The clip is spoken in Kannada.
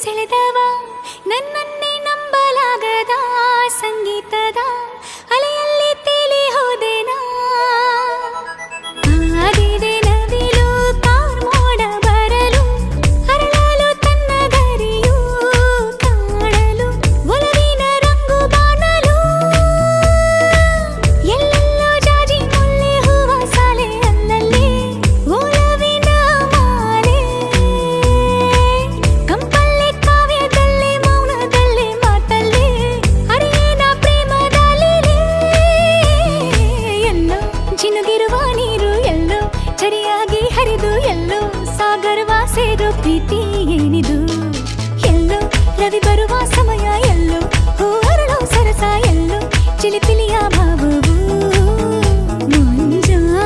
ಸೆಳೆದವ ನನ್ನನ್ನೇ ನಂಬಲಾಗದ ಸಂಗೀತದ ಅಲೆಯಲ್ಲಿ ತೇಲಿ ಹೋದೆನಾ ಆದಿದೆ ನವಿಲು ಕಾರ್ಮೋಡ ಬರಲು ಅರಳಲು ತನ್ನ ಗರಿಯು ಕಾಣಲು ಒಲವಿನ ರಂಗು ಬಾಣಲು ಎಲ್ಲೆಲ್ಲೋ ಜಾಜಿ ಮುಲ್ಲೆ ಹೂವ ಸಾಲೆ ಅಲ್ಲಲ್ಲಿ ಒಲವಿನ ಮಾಲೆ ಕಂಪಲ್ಲಿ ಕಾವ್ಯದಲ್ಲಿ ಮೌನದಲ್ಲಿ ಮಾತಲ್ಲಿ ಅರಿಯೇನ ಪ್ರೇಮದಲ್ಲಿ ಎಲ್ಲೋ ಜಿನುಗಿರುವ ನೀರು ಎಲ್ಲೋ ಚರಿಯಾಗಿ ಹರಿದು ಎಲ್ಲೋ ಸಾಗರವ ಸೇರೋ ಪ್ರೀತಿ ಏನಿದು ಎಲ್ಲೋ ರವಿ ಬರುವ ಸಮಯ ಎಲ್ಲೋ ಹೂ ಅರಳೋ ಸರಸ ಎಲ್ಲೋ ಚಿಲಿಪಿ